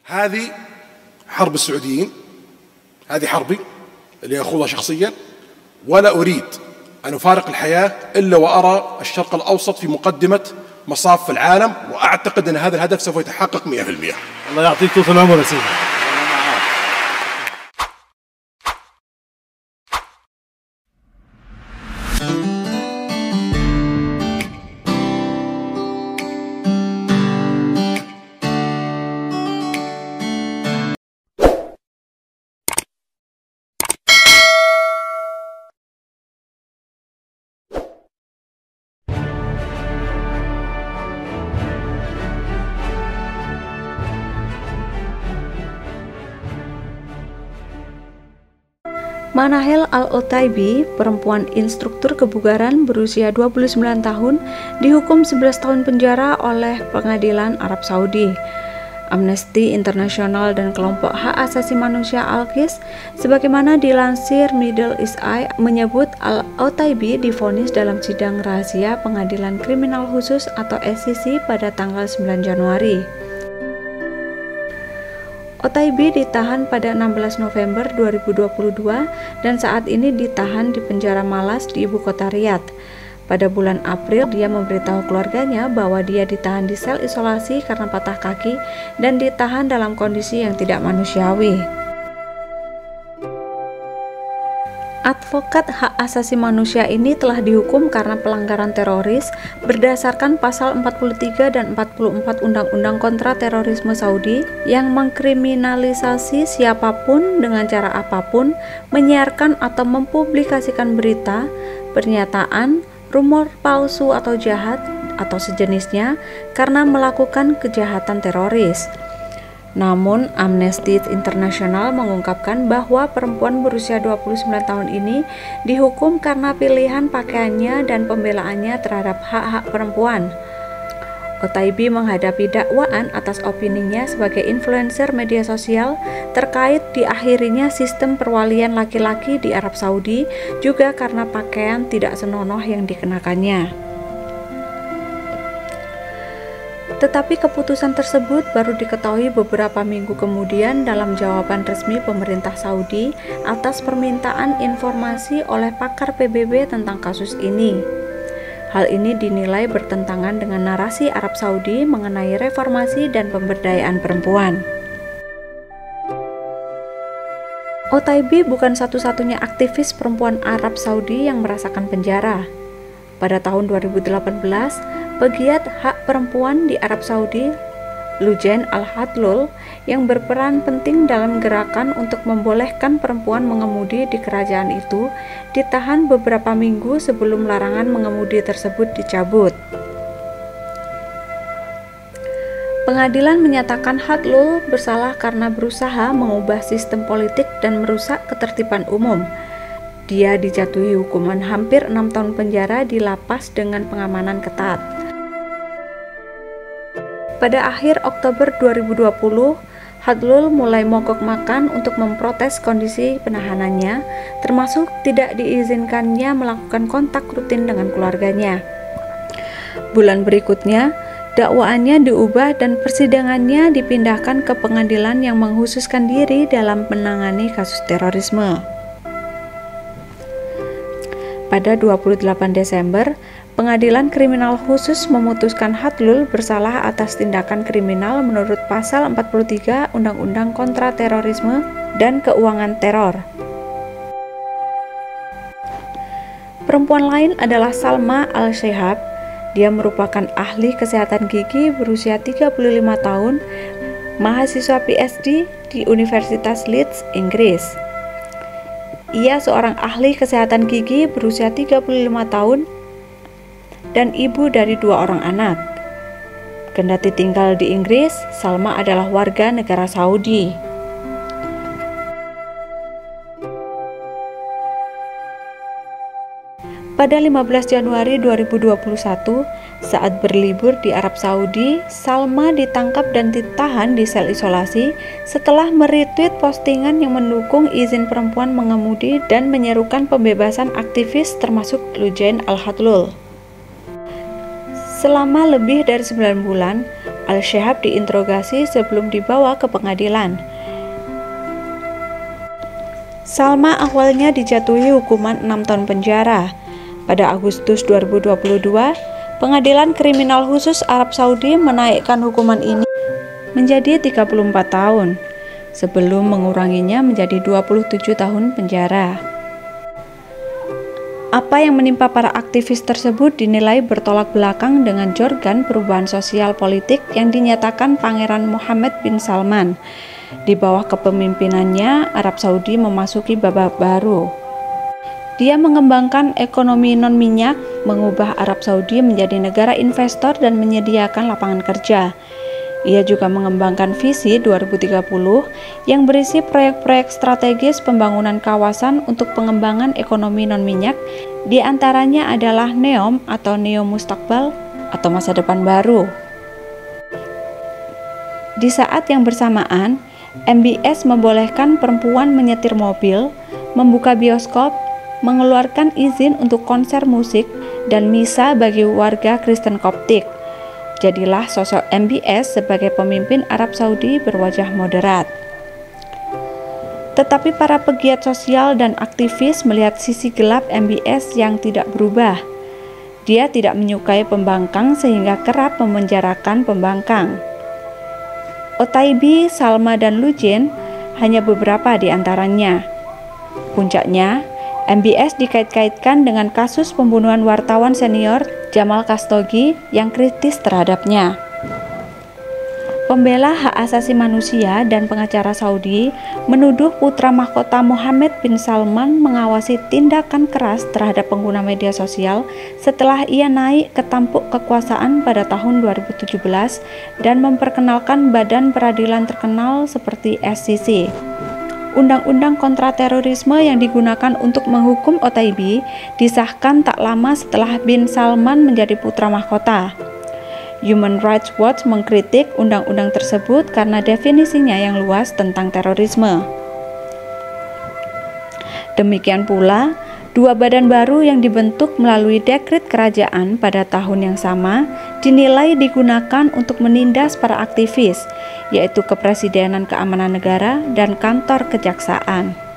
هذه حرب السعوديين، هذه حربي اللي أخوضها شخصيا، ولا أريد أن أفارق الحياة إلا وأرى الشرق الأوسط في مقدمة مصاف العالم، وأعتقد أن هذا الهدف سوف يتحقق 100%. الله يعطيك طول العمر يا سيدي. Manahel Al-Otaibi, perempuan instruktur kebugaran berusia 29 tahun, dihukum 11 tahun penjara oleh pengadilan Arab Saudi. Amnesty International dan kelompok hak asasi manusia Al-Quds, sebagaimana dilansir Middle East Eye, menyebut Al-Otaibi divonis dalam sidang rahasia Pengadilan Kriminal Khusus atau SCC pada tanggal 9 Januari. Otaibi ditahan pada 16 November 2022 dan saat ini ditahan di penjara Malas di ibu kota Riyadh. Pada bulan April, dia memberitahu keluarganya bahwa dia ditahan di sel isolasi karena patah kaki dan ditahan dalam kondisi yang tidak manusiawi. Advokat hak asasi manusia ini telah dihukum karena pelanggaran teroris berdasarkan pasal 43 dan 44 Undang-Undang Kontra Terorisme Saudi yang mengkriminalisasi siapapun dengan cara apapun menyiarkan atau mempublikasikan berita, pernyataan, rumor palsu atau jahat atau sejenisnya karena melakukan kejahatan teroris. Namun, Amnesty International mengungkapkan bahwa perempuan berusia 29 tahun ini dihukum karena pilihan pakaiannya dan pembelaannya terhadap hak-hak perempuan. Otaibi menghadapi dakwaan atas opininya sebagai influencer media sosial terkait diakhirinya sistem perwalian laki-laki di Arab Saudi, juga karena pakaian tidak senonoh yang dikenakannya. Tetapi keputusan tersebut baru diketahui beberapa minggu kemudian dalam jawaban resmi pemerintah Saudi atas permintaan informasi oleh pakar PBB tentang kasus ini. Hal ini dinilai bertentangan dengan narasi Arab Saudi mengenai reformasi dan pemberdayaan perempuan. Otaibi bukan satu-satunya aktivis perempuan Arab Saudi yang merasakan penjara. Pada tahun 2018, pegiat hak perempuan di Arab Saudi, Lujain Al-Hadlul, yang berperan penting dalam gerakan untuk membolehkan perempuan mengemudi di kerajaan itu, ditahan beberapa minggu sebelum larangan mengemudi tersebut dicabut. Pengadilan menyatakan Hadlul bersalah karena berusaha mengubah sistem politik dan merusak ketertiban umum. Dia dijatuhi hukuman hampir 6 tahun penjara di lapas dengan pengamanan ketat. Pada akhir Oktober 2020, Hadlul mulai mogok makan untuk memprotes kondisi penahanannya, termasuk tidak diizinkannya melakukan kontak rutin dengan keluarganya. Bulan berikutnya, dakwaannya diubah dan persidangannya dipindahkan ke pengadilan yang mengkhususkan diri dalam menangani kasus terorisme. Pada 28 Desember, Pengadilan Kriminal Khusus memutuskan Hadlul bersalah atas tindakan kriminal menurut pasal 43 Undang-Undang Kontra Terorisme dan Keuangan Teror. Perempuan lain adalah Salma Al-Shehab. Dia merupakan ahli kesehatan gigi berusia 35 tahun, mahasiswa PhD di Universitas Leeds, Inggris. Ia seorang ahli kesehatan gigi berusia 35 tahun dan ibu dari 2 orang anak. Kendati tinggal di Inggris, Salma adalah warga negara Saudi. Pada 15 Januari 2021, saat berlibur di Arab Saudi, Salma ditangkap dan ditahan di sel isolasi setelah meretweet postingan yang mendukung izin perempuan mengemudi dan menyerukan pembebasan aktivis termasuk Lujain Al-Hadlul. Selama lebih dari 9 bulan, Al-Shihab diinterogasi sebelum dibawa ke pengadilan. Salma awalnya dijatuhi hukuman 6 tahun penjara. Pada Agustus 2022, Pengadilan Kriminal Khusus Arab Saudi menaikkan hukuman ini menjadi 34 tahun, sebelum menguranginya menjadi 27 tahun penjara. Apa yang menimpa para aktivis tersebut dinilai bertolak belakang dengan jargon perubahan sosial politik yang dinyatakan Pangeran Mohammed bin Salman. Di bawah kepemimpinannya, Arab Saudi memasuki babak baru. Dia mengembangkan ekonomi non-minyak, mengubah Arab Saudi menjadi negara investor dan menyediakan lapangan kerja. Ia juga mengembangkan visi 2030 yang berisi proyek-proyek strategis pembangunan kawasan untuk pengembangan ekonomi non-minyak, di antaranya adalah NEOM atau Neo Mustaqbal atau masa depan baru. Di saat yang bersamaan, MBS membolehkan perempuan menyetir mobil, membuka bioskop, mengeluarkan izin untuk konser musik dan misa bagi warga Kristen Koptik. Jadilah sosok MBS sebagai pemimpin Arab Saudi berwajah moderat. Tetapi para pegiat sosial dan aktivis melihat sisi gelap MBS yang tidak berubah. Dia tidak menyukai pembangkang sehingga kerap memenjarakan pembangkang. Otaibi, Salma, dan Lujin hanya beberapa di antaranya. Puncaknya, MBS dikait-kaitkan dengan kasus pembunuhan wartawan senior Jamal Khashoggi yang kritis terhadapnya. Pembela hak asasi manusia dan pengacara Saudi menuduh putra mahkota Mohammed bin Salman mengawasi tindakan keras terhadap pengguna media sosial setelah ia naik ke tampuk kekuasaan pada tahun 2017 dan memperkenalkan badan peradilan terkenal seperti SCC. Undang-undang kontraterorisme yang digunakan untuk menghukum Otaibi disahkan tak lama setelah bin Salman menjadi putra mahkota. Human Rights Watch mengkritik undang-undang tersebut karena definisinya yang luas tentang terorisme. Demikian pula, 2 badan baru yang dibentuk melalui dekret kerajaan pada tahun yang sama dinilai digunakan untuk menindas para aktivis, yaitu Kepresidenan Keamanan Negara dan Kantor Kejaksaan.